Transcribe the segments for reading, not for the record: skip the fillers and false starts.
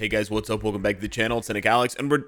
Hey guys, what's up? Welcome back to the channel. It's Cynicalex, and we're...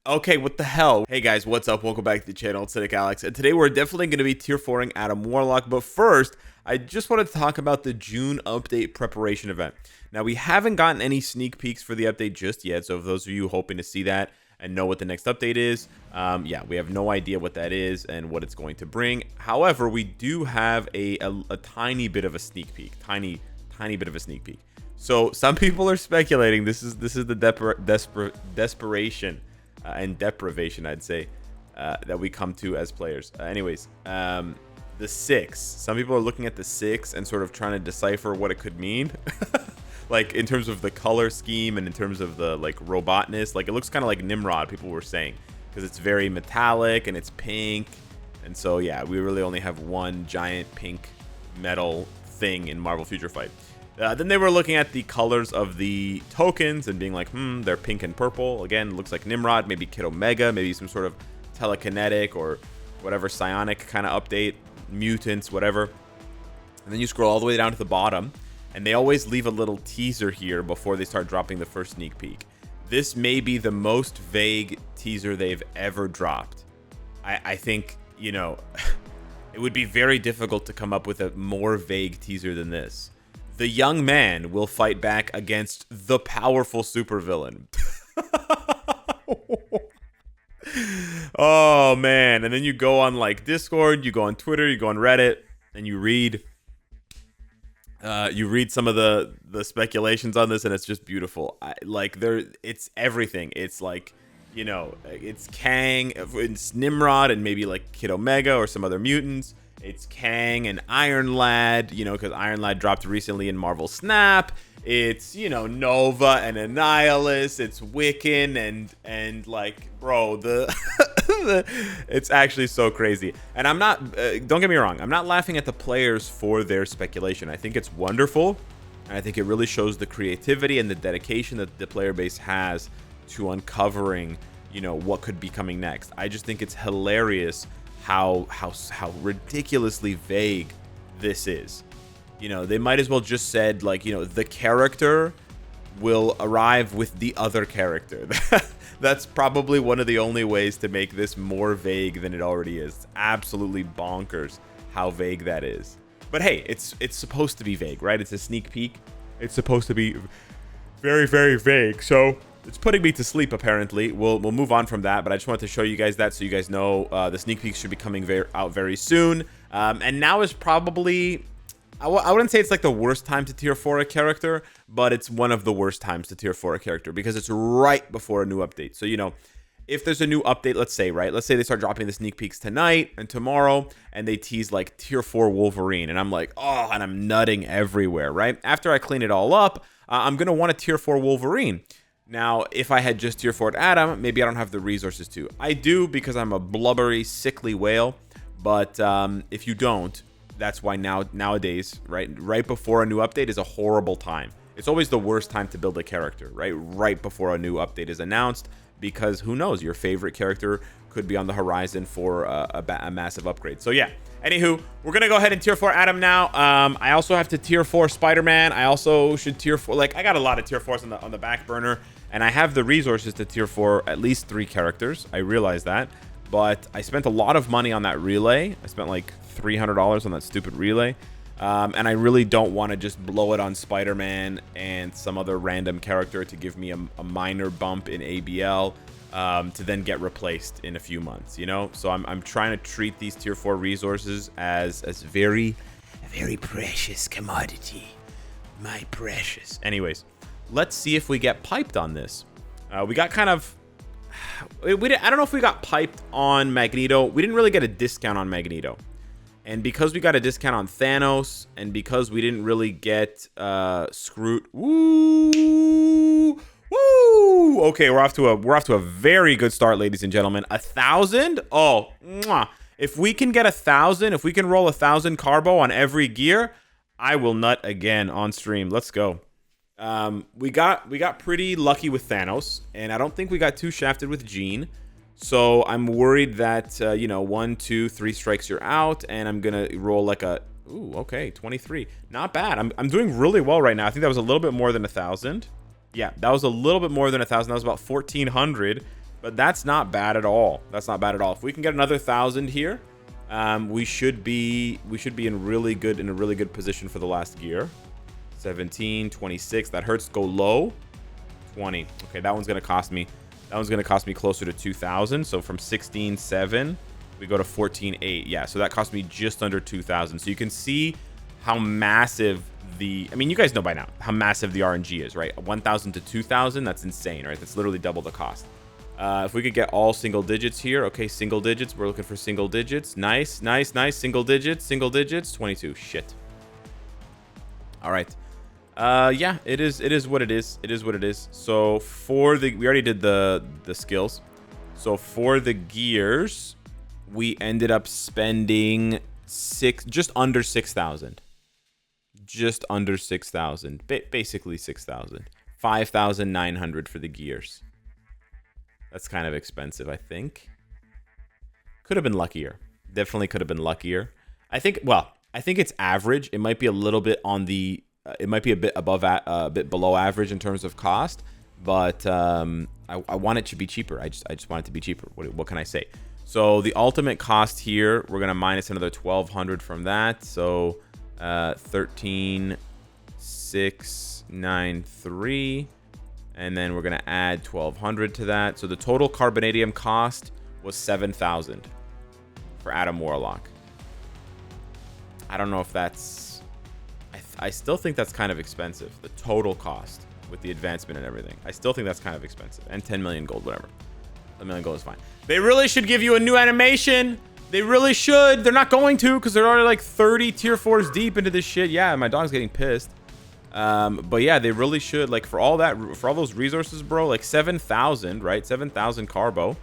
Okay, what the hell? Hey guys, what's up? Welcome back to the channel. It's Cynicalex, and today we're definitely going to be tier 4ing Adam Warlock, but first, I just wanted to talk about the June update preparation event. Now, we haven't gotten any sneak peeks for the update just yet, so for those of you hoping to see that and know what the next update is, yeah, we have no idea what that is and what it's going to bring. However, we do have a tiny bit of a sneak peek, tiny bit of a sneak peek. So some people are speculating this is the desperation and deprivation, I'd say, that we come to as players. Anyways, the 6. Some people are looking at the 6 and sort of trying to decipher what it could mean. Like in terms of the color scheme and in terms of the like robotness. Like it looks kind of like Nimrod, people were saying, because it's very metallic and it's pink. And so yeah, we really only have one giant pink metal thing in Marvel Future Fight. Then they were looking at the colors of the tokens and being like, they're pink and purple. Again, looks like Nimrod, maybe Kid Omega, maybe some sort of telekinetic or whatever psionic kind of update, mutants, whatever. And then you scroll all the way down to the bottom, and they always leave a little teaser here before they start dropping the first sneak peek. This may be the most vague teaser they've ever dropped. I think, you know, it would be very difficult to come up with a more vague teaser than this. The young man will fight back against the powerful supervillain. Oh, man. And then you go on, like, Discord, you go on Twitter, you go on Reddit, and you read some of the speculations on this, and it's just beautiful. It's everything. It's like, you know, it's Kang, it's Nimrod, and maybe, like, Kid Omega or some other mutants. It's Kang and Iron Lad, you know, because Iron Lad dropped recently in Marvel Snap. It's, you know, Nova and Annihilus. It's Wiccan and like, bro, it's actually so crazy. And I'm not, don't get me wrong, I'm not laughing at the players for their speculation. I think it's wonderful, and I think it really shows the creativity and the dedication that the player base has to uncovering, you know, what could be coming next. I just think it's hilarious how ridiculously vague this is. You know, they might as well just said, like, you know, the character will arrive with the other character. That's probably one of the only ways to make this more vague than it already is. It's absolutely bonkers how vague that is. But hey, it's supposed to be vague, right? It's a sneak peek. It's supposed to be very, very vague. So it's putting me to sleep, apparently. We'll move on from that, but I just wanted to show you guys that so you guys know the sneak peeks should be coming out very soon. And now is probably, I wouldn't say it's like the worst time to tier 4 a character, but it's one of the worst times to tier 4 a character because it's right before a new update. So, you know, if there's a new update, let's say they start dropping the sneak peeks tonight and tomorrow, and they tease like tier 4 Wolverine, and I'm like, oh, and I'm nutting everywhere, right? After I clean it all up, I'm going to want a tier 4 Wolverine. Now, if I had just tier 4'd Adam, maybe I don't have the resources to. I do because I'm a blubbery, sickly whale. But if you don't, that's why nowadays, right before a new update is a horrible time. It's always the worst time to build a character, right before a new update is announced, because who knows, your favorite character could be on the horizon for a massive upgrade. So yeah. Anywho, we're gonna go ahead and tier 4 Adam now. I also have to tier 4 Spider-Man. I also should tier 4, like, I got a lot of tier 4s on the back burner, and I have the resources to tier 4 at least 3 characters. I realize that, but I spent a lot of money on that relay. I spent like $300 on that stupid relay, and I really don't want to just blow it on Spider-Man and some other random character to give me a minor bump in ABL. To then get replaced in a few months, you know? So I'm trying to treat these tier 4 resources as very, very precious commodity. My precious. Anyways, let's see if we get piped on this. We got kind of... I don't know if we got piped on Magneto. We didn't really get a discount on Magneto. And because we got a discount on Thanos, and because we didn't really get Scroot... Woo! Woo! Okay, we're off to a very good start, ladies and gentlemen. 1,000? Oh, mwah. If we can get 1,000, if we can roll 1,000 carbo on every gear, I will nut again on stream. Let's go. We got pretty lucky with Thanos, and I don't think we got too shafted with Jean. So I'm worried that you know, 1, 2, 3 strikes you're out, and I'm gonna roll like a... Ooh, okay, 23. Not bad. I'm doing really well right now. I think that was a little bit more than 1,000. Yeah, that was a little bit more than 1,000. That was about 1,400, but that's not bad at all. That's not bad at all. If we can get another 1,000 here, we should be in a really good position for the last gear. 17, 26. That hurts. Go low. 20. Okay, that one's gonna cost me. That one's gonna cost me closer to 2,000. So from 16,7, we go to 14,8. Yeah, so that cost me just under 2,000. So you can see how massive I mean, you guys know by now how massive the RNG is, right? 1,000 to 2,000. That's insane, right? That's literally double the cost. If we could get all single digits here. Okay, single digits. We're looking for single digits. Nice, nice, nice. Single digits. Single digits. 22. Shit. All right. Yeah, it is what it is. It is what it is. So for we already did the skills. So for the gears, we ended up spending just under 6,000. Just under 6,000. Basically 6,000. 5,900 for the gears. That's kind of expensive, I think. Could have been luckier. Definitely could have been luckier. I think it's average. It might be a little bit on the it might be a bit above, a bit below average in terms of cost, but I want it to be cheaper. I just want it to be cheaper. What can I say? So the ultimate cost here, we're gonna minus another 1,200 from that. So 13,693, and then we're gonna add 1,200 to that. So the total carbonadium cost was 7,000 for Adam Warlock. I don't know if that's. I still think that's kind of expensive. The total cost with the advancement and everything. I still think that's kind of expensive. And 10 million gold, whatever. 10 million gold is fine. They really should give you a new animation. They really should. They're not going to, because they're already like 30 tier 4s deep into this shit. Yeah, my dog's getting pissed. But yeah, they really should. Like for all those resources, bro, like 7,000, right? 7,000 carbo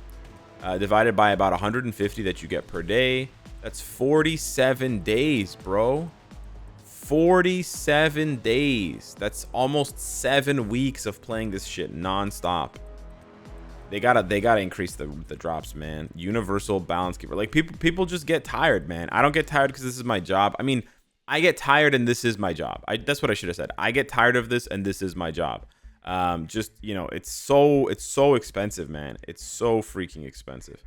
divided by about 150 that you get per day. That's 47 days, bro. 47 days. That's almost 7 weeks of playing this shit nonstop. They gotta increase the drops, man. Universal balance keeper. Like people just get tired, man. I don't get tired because this is my job. I mean, I get tired and this is my job. That's what I should have said. I get tired of this and this is my job. Just, you know, it's so expensive, man. It's so freaking expensive.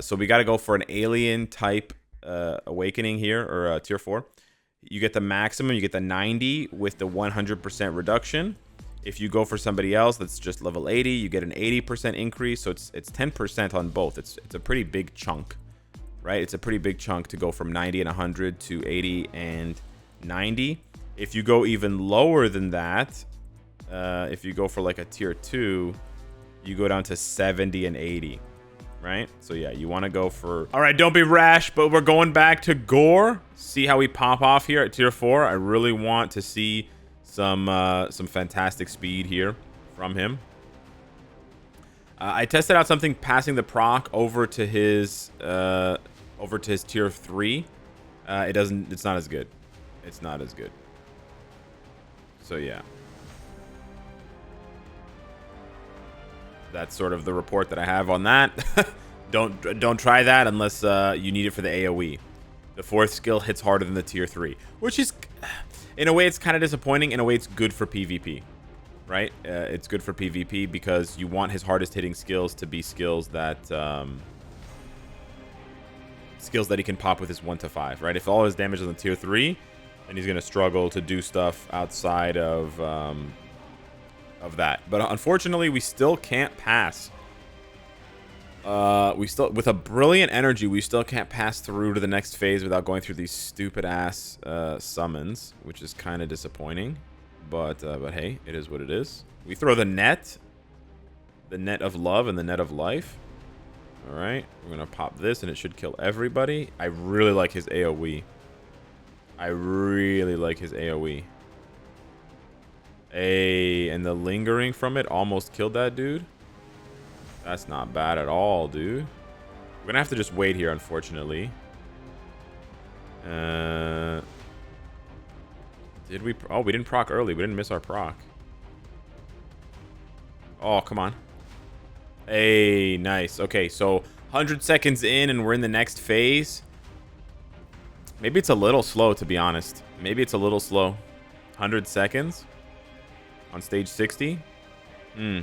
So we gotta go for an alien type awakening here, or tier 4. You get the maximum, you get the 90 with the 100% reduction. If you go for somebody else that's just level 80, you get an 80% increase. So it's 10% on both. It's a pretty big chunk, right? It's a pretty big chunk to go from 90 and 100 to 80 and 90. If you go even lower than that, if you go for like a tier 2, you go down to 70 and 80. Right? So yeah, you want to go for... All right, don't be rash, but we're going back to Gore. See how we pop off here at tier 4. I really want to see some fantastic speed here from him. I tested out something passing the proc over to his tier 3. It's not as good. It's not as good. So yeah. That's sort of the report that I have on that. Don't try that unless you need it for the AoE. The 4th skill hits harder than the tier 3, which is, in a way, it's kind of disappointing. In a way, it's good for PvP, right? It's good for PvP because you want his hardest hitting skills to be skills that he can pop with his 1 to 5, right? If all his damage is on the tier 3, then he's gonna struggle to do stuff outside of that. But unfortunately, we still can't pass. With a brilliant energy, we still can't pass through to the next phase without going through these stupid ass summons, which is kind of disappointing. But hey, it is what it is. We throw the net of love and the net of life. All right, we're gonna pop this, and it should kill everybody. I really like his AoE. I really like his AoE. Hey, and the lingering from it almost killed that dude. That's not bad at all, dude. We're gonna have to just wait here, unfortunately. Did we? Oh, we didn't proc early. We didn't miss our proc. Oh, come on. Hey, nice. Okay, so 100 seconds in, and we're in the next phase. Maybe it's a little slow, to be honest. Maybe it's a little slow. 100 seconds on stage 60. Hmm.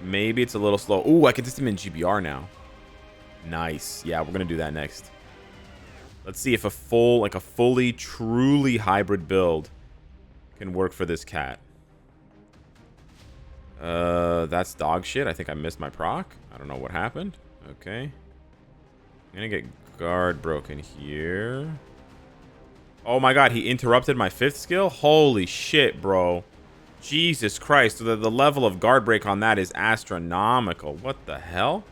Maybe it's a little slow. Ooh, I can test him in GBR now. Nice. Yeah, we're gonna do that next. Let's see if a fully, truly hybrid build can work for this cat. That's dog shit. I think I missed my proc. I don't know what happened. Okay. I'm gonna get guard broken here. Oh my god, he interrupted my 5th skill? Holy shit, bro. Jesus Christ. The level of guard break on that is astronomical. What the hell?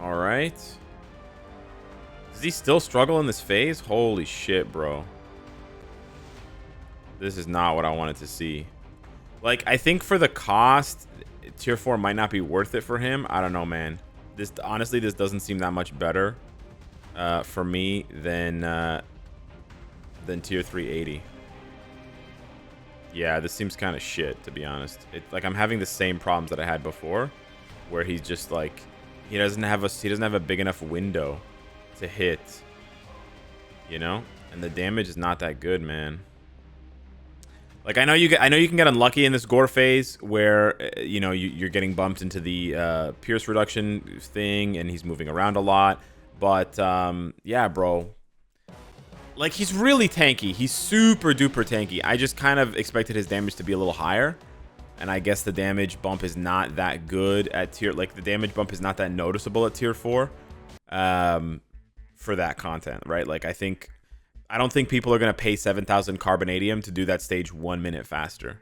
Alright. Does he still struggle in this phase? Holy shit, bro. This is not what I wanted to see. Like, I think for the cost, tier 4 might not be worth it for him. I don't know, man. Honestly, this doesn't seem that much better for me than tier 380. Yeah, this seems kind of shit, to be honest. Like, I'm having the same problems that I had before, where he's just like, he doesn't have a big enough window to hit, you know, and the damage is not that good, man. Like, I know you can get unlucky in this gore phase where you know you're getting bumped into the pierce reduction thing and he's moving around a lot, but yeah, bro. Like, he's really tanky. He's super duper tanky. I just kind of expected his damage to be a little higher, and I guess the damage bump is not that good at tier. Like, the damage bump is not that noticeable at tier 4, for that content, right? Like, I don't think people are gonna pay 7,000 carbonadium to do that stage 1 minute faster,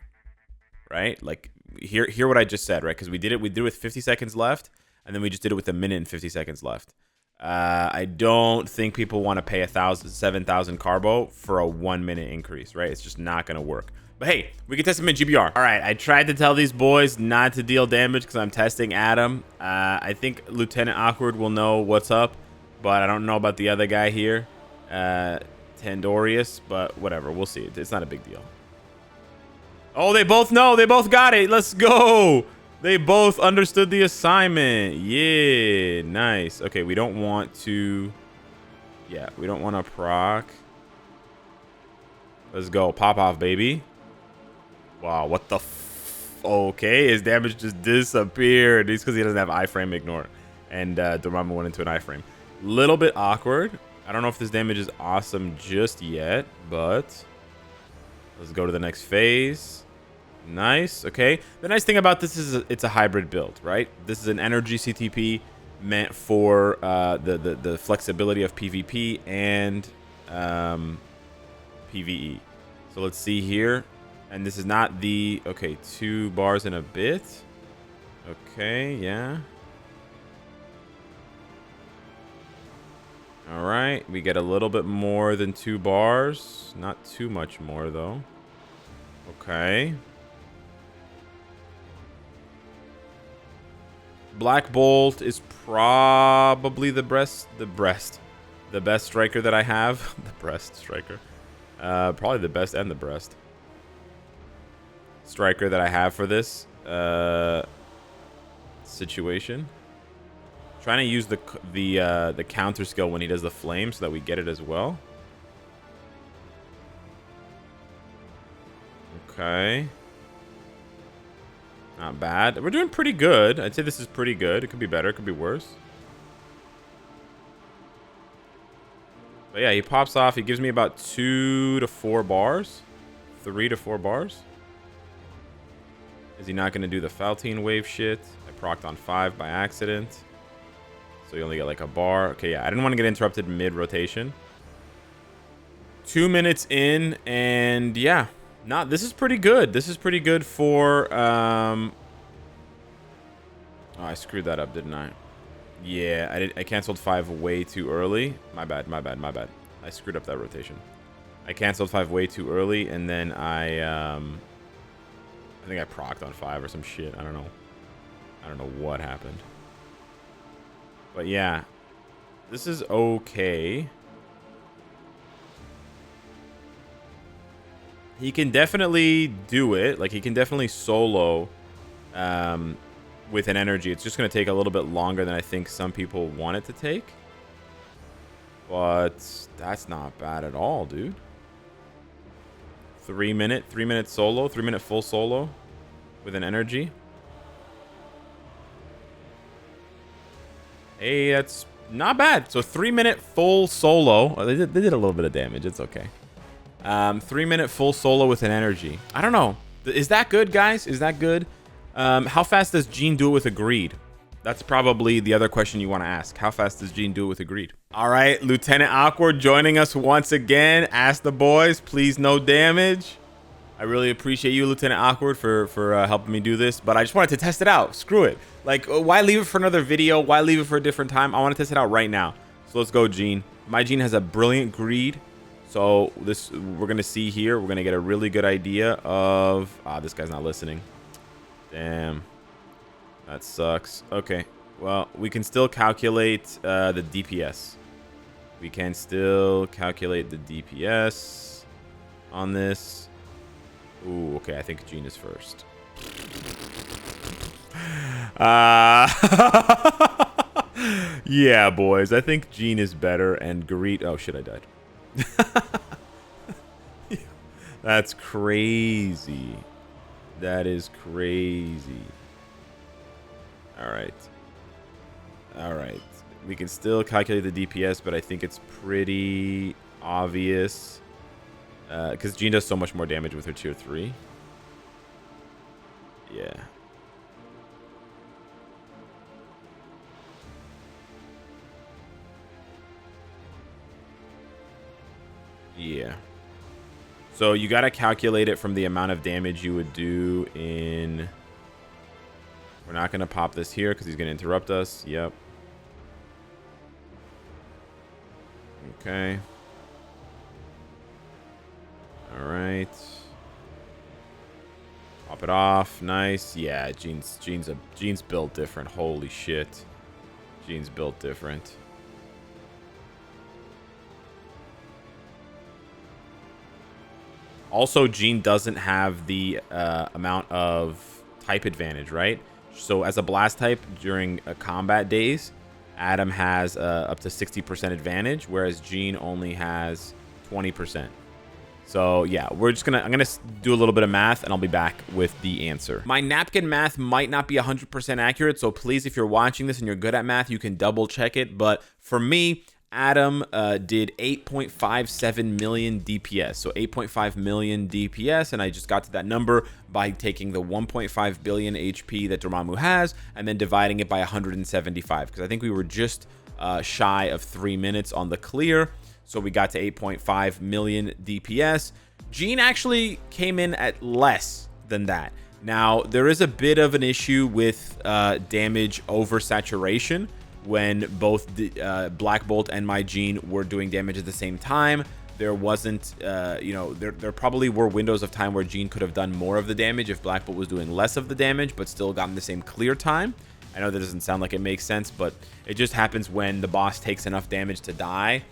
right? Like, hear what I just said, right? Because we did it with 50 seconds left, and then we just did it with 1 minute and 50 seconds left. I don't think people want to pay 7,000 carbo for a 1 minute increase, right? It's just not gonna work. But hey, we can test him in GBR. All right, I tried to tell these boys not to deal damage because I'm testing Adam. I think Lieutenant Awkward will know what's up, but I don't know about the other guy here, Tandorius, but whatever, we'll see. It's not a big deal. Oh, they both know. They both got it. Let's go. They both understood the assignment. Yeah, nice. Okay, we don't want to... Yeah, we don't want to proc. Let's go. Pop off, baby. Wow, what the f... Okay, his damage just disappeared. It's because he doesn't have iframe ignore. And Dormammu went into an iframe. Little bit awkward. I don't know if this damage is awesome just yet, but... Let's go to the next phase. Nice. Okay. The nice thing about this is it's a hybrid build, right? This is an energy CTP meant for the flexibility of PvP and PvE. So let's see here. And this is not the... Okay, 2 bars and a bit. Okay, yeah. All right. We get a little bit more than 2 bars. Not too much more, though. Okay. Black Bolt is probably the best striker that I have. The breast striker. Probably the best and the breast striker that I have for this situation. Trying to use the counter skill when he does the flame so that we get it as well. Okay. Not bad. We're doing pretty good. I'd say this is pretty good. It could be better. It could be worse. But yeah, he pops off. He gives me about 2 to 4 bars. 3 to 4 bars. Is he not going to do the Faltine wave shit? I procced on 5 by accident. So you only get like a bar. Okay, yeah. I didn't want to get interrupted mid-rotation. 2 minutes in, and yeah. This is pretty good. This is pretty good for... Oh, I screwed that up, didn't I? Yeah, I canceled 5 way too early. My bad. I screwed up that rotation. I canceled 5 way too early, and then I think I procced on 5 or some shit. I don't know what happened. But yeah, this is okay. He can definitely do it. Like, he can definitely solo with an energy. It's just going to take a little bit longer than I think some people want it to take. But that's not bad at all, dude. 3-minute solo, 3-minute full solo with an energy. Hey, that's not bad. So 3-minute full solo. Oh, they did a little bit of damage. It's okay. 3-minute full solo with an energy. I don't know. Is that good, guys? Is that good? How fast does Jean do it with a greed? That's probably the other question you want to ask. How fast does Jean do it with a greed? All right, Lieutenant Awkward joining us once again. Ask the boys, please no damage. I really appreciate you, Lieutenant Awkward, for helping me do this. But I just wanted to test it out. Screw it. Like, why leave it for another video? Why leave it for a different time? I want to test it out right now. So let's go, Jean. My Jean has a brilliant greed. So this we're going to see here. We're going to get a really good idea of... this guy's not listening. Damn. That sucks. Okay. Well, we can still calculate the DPS. We can still calculate the DPS on this. Ooh, okay. I think Jean is first. Yeah, boys. I think Jean is better. And Garit... Oh, shit. I died. That's crazy. That is crazy. All right. All right. We can still calculate the DPS, but I think it's pretty obvious. Because Jean does so much more damage with her tier 3. Yeah. Yeah. So you got to calculate it from the amount of damage you would do in... We're not going to pop this here because he's going to interrupt us. Yep. Okay. All right. Pop it off. Nice. Yeah, Jean's built different. Holy shit. Jean's built different. Also, Jean doesn't have the amount of type advantage, right? So as a blast type during combat days, Adam has up to 60% advantage, whereas Jean only has 20%. So yeah, I'm gonna do a little bit of math and I'll be back with the answer. My napkin math might not be 100% accurate, so please, if you're watching this and you're good at math, you can double check it. But for me, Adam did 8.57 million DPS, so 8.5 million DPS, and I just got to that number by taking the 1.5 billion HP that Dormammu has and then dividing it by 175, because I think we were just shy of 3 minutes on the clear, so we got to 8.5 million DPS. Jean actually came in at less than that. Now, there is a bit of an issue with damage oversaturation, when both the Black Bolt and my Jean were doing damage at the same time. There wasn't, there probably were windows of time where Jean could have done more of the damage if Black Bolt was doing less of the damage, but still gotten the same clear time. I know that doesn't sound like it makes sense, but it just happens when the boss takes enough damage to die.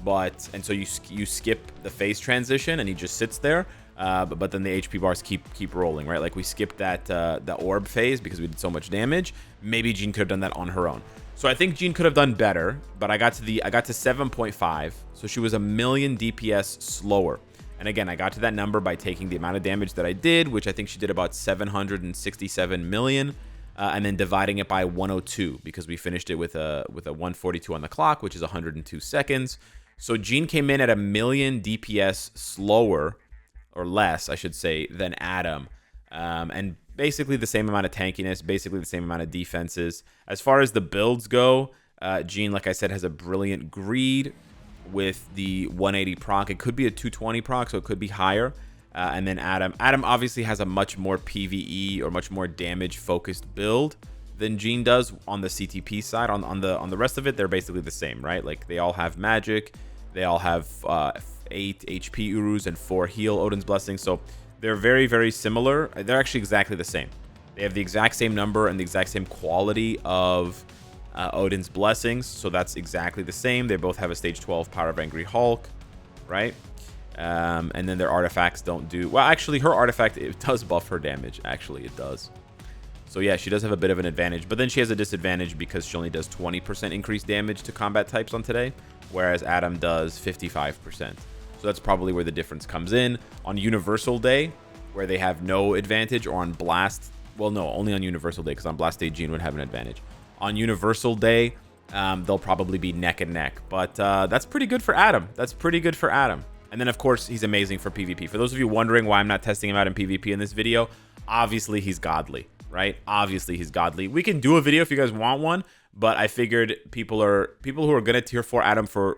And so you skip the phase transition and he just sits there. But then the HP bars keep rolling, right? Like we skipped that the orb phase because we did so much damage. Maybe Jean could have done that on her own. So I think Jean could have done better, but I got to 7.5, so she was 1 million DPS slower. And again, I got to that number by taking the amount of damage that I did, which I think she did about 767 million, and then dividing it by 102 because we finished it with a 142 on the clock, which is 102 seconds. So Jean came in at 1 million DPS slower, or less, I should say, than Adam, and basically the same amount of tankiness, basically the same amount of defenses. As far as the builds go, Jean, like I said, has a brilliant greed with the 180 proc. It could be a 220 proc, so it could be higher. And then Adam obviously has a much more PvE or much more damage focused build than Jean does on the CTP side. On the rest of it, they're basically the same, right? Like they all have magic, they all have 8 HP Urus and 4 heal Odin's Blessings. So they're very, very similar. They're actually exactly the same. They have the exact same number and the exact same quality of Odin's Blessings. So that's exactly the same. They both have a stage 12 Power of Angry Hulk, right? And then their artifacts don't do... Well, actually, her artifact, it does buff her damage. Actually, it does. So yeah, she does have a bit of an advantage. But then she has a disadvantage because she only does 20% increased damage to combat types on today, whereas Adam does 55%. So that's probably where the difference comes in. On Universal Day, where they have no advantage, or on Blast, well, no, only on Universal Day, because on Blast Day, Gene would have an advantage. On Universal Day, they'll probably be neck and neck. But that's pretty good for Adam. That's pretty good for Adam. And then, of course, he's amazing for PvP. For those of you wondering why I'm not testing him out in PvP in this video, obviously he's godly, right? Obviously he's godly. We can do a video if you guys want one, but I figured people who are gonna tier 4 Adam for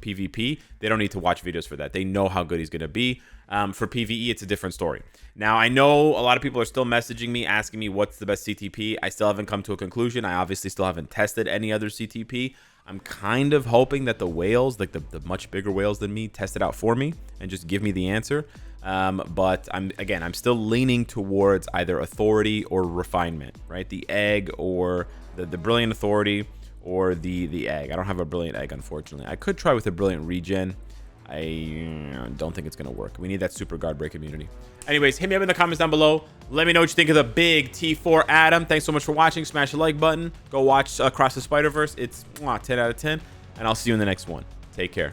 PvP, they don't need to watch videos for that. They know how good he's gonna be. For PvE, it's a different story. Now, I know a lot of people are still messaging me, asking me what's the best CTP. I still haven't come to a conclusion. I obviously still haven't tested any other CTP. I'm kind of hoping that the whales, like the much bigger whales than me, test it out for me and just give me the answer. But I'm still leaning towards either authority or refinement, right? The egg or the brilliant authority or the egg. I don't have a brilliant egg, unfortunately. I could try with a brilliant regen. I don't think it's going to work. We need that super guard break immunity. Anyways, hit me up in the comments down below. Let me know what you think of the big T4 Adam. Thanks so much for watching. Smash the like button. Go watch Across the Spider-Verse. It's 10 out of 10. And I'll see you in the next one. Take care.